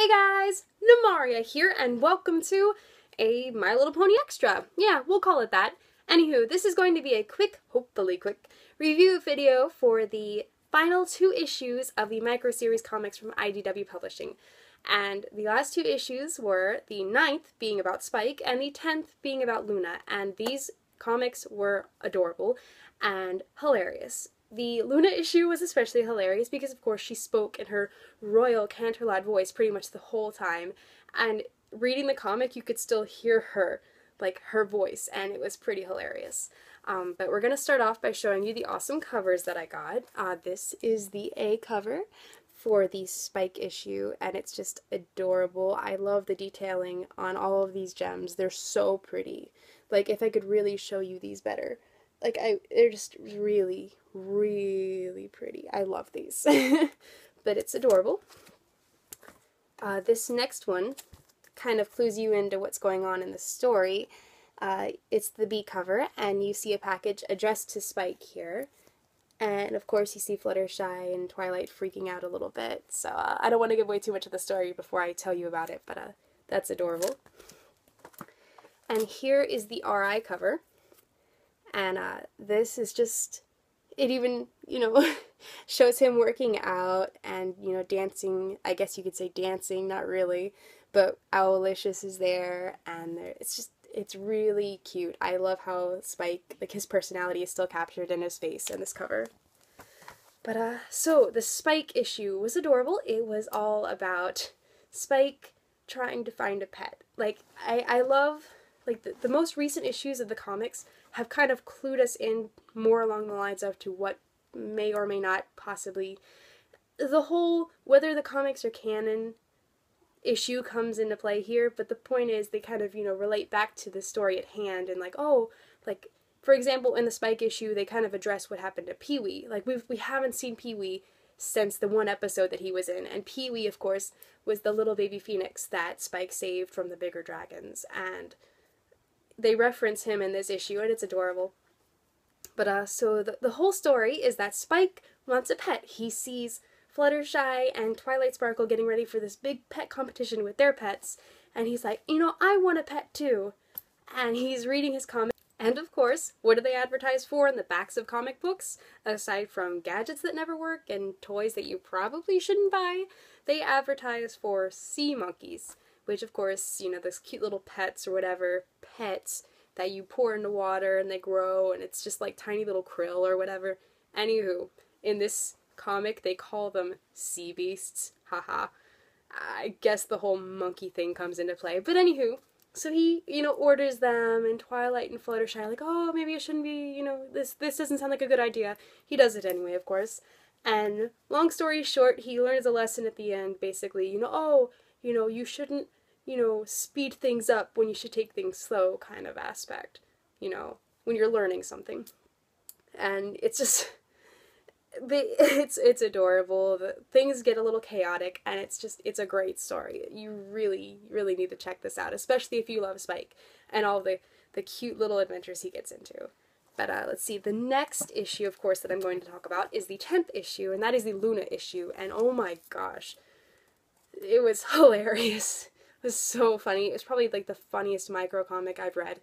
Hey guys, Nemaria here, and welcome to a My Little Pony Extra. Yeah, we'll call it that. Anywho, this is going to be a quick, hopefully quick, review video for the final 2 issues of the micro-series comics from IDW Publishing. And the last 2 issues were the 9th being about Spike and the 10th being about Luna, and these comics were adorable and hilarious. The Luna issue was especially hilarious because, of course, she spoke in her royal cantor-lad voice pretty much the whole time, and reading the comic you could still hear her, like, her voice, and it was pretty hilarious. But we're going to start off by showing you the awesome covers that I got. This is the A cover for the Spike issue, and it's just adorable. I love the detailing on all of these gems. They're so pretty. Like, if I could really show you these better. Like, they're just really, really pretty. I love these. But it's adorable. This next one kind of clues you into what's going on in the story. It's the B cover, and you see a package addressed to Spike here. And, of course, you see Fluttershy and Twilight freaking out a little bit. So, I don't want to give away too much of the story before I tell you about it, but that's adorable. And here is the RI cover. And this is just, it even, shows him working out and, dancing. I guess you could say dancing, not really, but Owlicious is there, and it's really cute. I love how Spike, like, his personality is still captured in his face in this cover. But, so, the Spike issue was adorable. It was all about Spike trying to find a pet. Like, I love, like, the most recent issues of the comics have kind of clued us in more along the lines of to what may or may not possibly, the whole, whether the comics are canon issue comes into play here, but the point is they kind of, relate back to the story at hand, and like, oh, like, for example, in the Spike issue, they kind of address what happened to Pee-wee. Like, we haven't seen Pee-wee since the one episode that he was in, and Pee-wee, of course, was the little baby phoenix that Spike saved from the bigger dragons, and they reference him in this issue, and it's adorable. But, so the whole story is that Spike wants a pet. He sees Fluttershy and Twilight Sparkle getting ready for this big pet competition with their pets, and he's like, I want a pet too. And he's reading his comic, and of course, what do they advertise for in the backs of comic books? Aside from gadgets that never work and toys that you probably shouldn't buy, they advertise for sea monkeys. Which, of course, those cute little pets or whatever, pets that you pour into water and they grow, and it's just like tiny little krill or whatever. Anywho, in this comic, they call them sea beasts. Haha. I guess the whole monkey thing comes into play. But anywho, so he, orders them, and Twilight and Fluttershy are like, oh, maybe it shouldn't be, this doesn't sound like a good idea. He does it anyway, of course. And long story short, he learns a lesson at the end, basically, you shouldn't, speed things up when you should take things slow kind of aspect, when you're learning something. And it's just, it's adorable. Things get a little chaotic, and it's a great story. You really, really need to check this out, especially if you love Spike and all the cute little adventures he gets into. But let's see, the next issue, of course, that I'm going to talk about is the 10th issue, and that is the Luna issue, and oh my gosh, it was hilarious. It was so funny. It was probably like the funniest micro comic I've read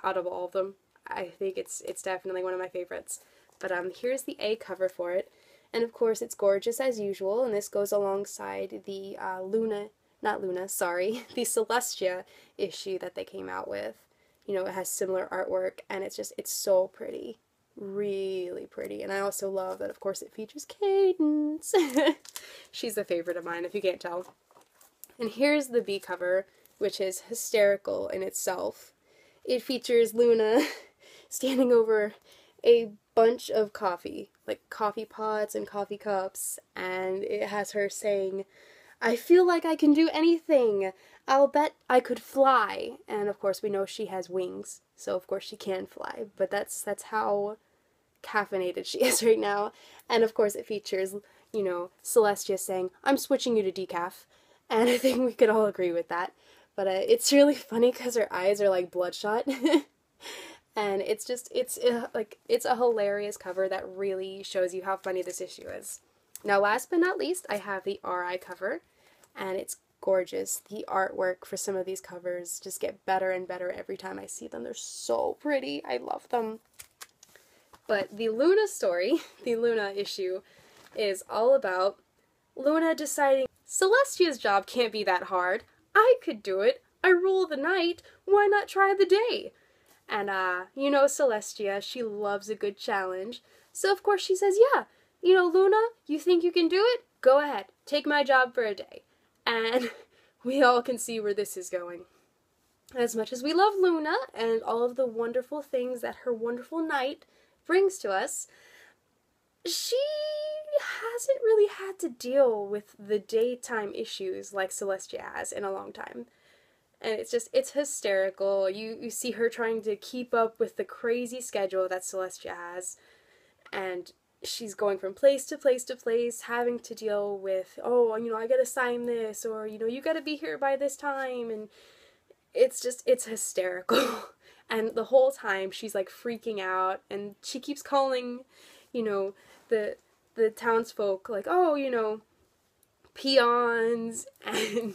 out of all of them. I think it's definitely one of my favorites. But here's the A cover for it, and of course it's gorgeous as usual, and this goes alongside the the Celestia issue that they came out with. It has similar artwork, and it's so pretty. Really pretty. And I also love that, of course, it features Cadence. She's a favorite of mine, if you can't tell. And here's the B cover, which is hysterical in itself. It features Luna standing over a bunch of coffee, like coffee pots and coffee cups, and it has her saying, I feel like I can do anything. I'll bet I could fly. And of course we know she has wings, so of course she can fly, but that's how caffeinated she is right now. And of course it features, Celestia saying, I'm switching you to decaf. And I think we could all agree with that. But it's really funny because her eyes are like bloodshot. And it's a hilarious cover that really shows you how funny this issue is. Now, last but not least, I have the RI cover. And it's gorgeous. The artwork for some of these covers just get better and better every time I see them. They're so pretty. I love them. But the Luna story, the Luna issue, is all about Luna deciding Celestia's job can't be that hard. I could do it. I rule the night. Why not try the day? And, you know Celestia, she loves a good challenge. So, of course, she says, yeah, you know, Luna, you think you can do it? Go ahead. Take my job for a day. And we all can see where this is going. As much as we love Luna and all of the wonderful things that her wonderful night brings to us, she hasn't really had to deal with the daytime issues like Celestia has in a long time. And it's hysterical. You see her trying to keep up with the crazy schedule that Celestia has, and she's going from place to place to place, having to deal with, oh, you know, I gotta sign this, or, you know, you gotta be here by this time, and it's hysterical. And the whole time she's like freaking out, and she keeps calling, you know, the townsfolk like, oh, you know, peons, and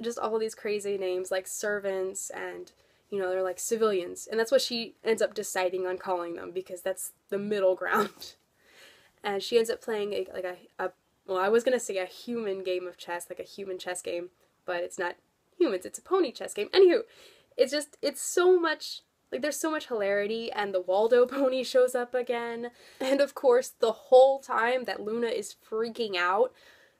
just all these crazy names like servants, and, you know, they're like civilians, and that's what she ends up deciding on calling them, because that's the middle ground. And she ends up playing well, I was gonna say a human game of chess, like a human chess game, but it's not humans, it's a pony chess game. Anywho, it's so much, like, there's so much hilarity, and the Waldo pony shows up again, and of course, the whole time that Luna is freaking out,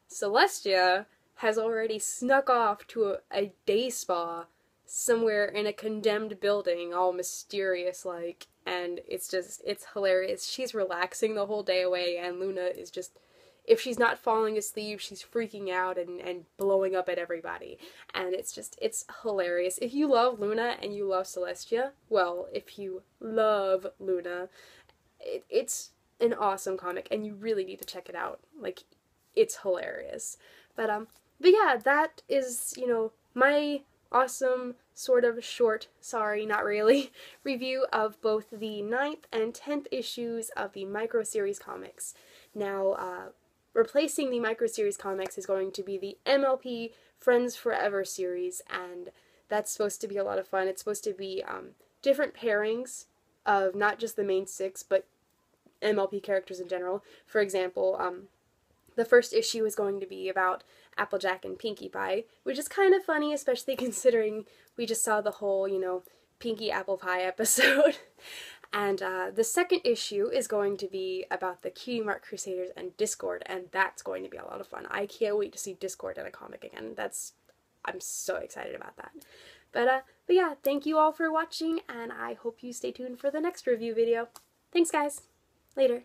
Celestia has already snuck off to a day spa somewhere in a condemned building, all mysterious-like, and it's hilarious. She's relaxing the whole day away, and Luna is just, if she's not falling asleep, she's freaking out and blowing up at everybody. And it's hilarious. If you love Luna and you love Celestia, well, if you love Luna, it's an awesome comic, and you really need to check it out. Like, it's hilarious. But yeah, that is, you know, my awesome, sort of short, sorry, not really, review of both the 9th and 10th issues of the micro-series comics. Now, replacing the micro-series comics is going to be the MLP Friends Forever series, and that's supposed to be a lot of fun. It's supposed to be different pairings of not just the main 6, but MLP characters in general. For example, the first issue is going to be about Applejack and Pinkie Pie, which is kind of funny, especially considering we just saw the whole, you know, Pinkie Apple Pie episode. And the second issue is going to be about the Cutie Mark Crusaders and Discord, and that's going to be a lot of fun. I can't wait to see Discord in a comic again. I'm so excited about that. But yeah, thank you all for watching, and I hope you stay tuned for the next review video. Thanks, guys. Later.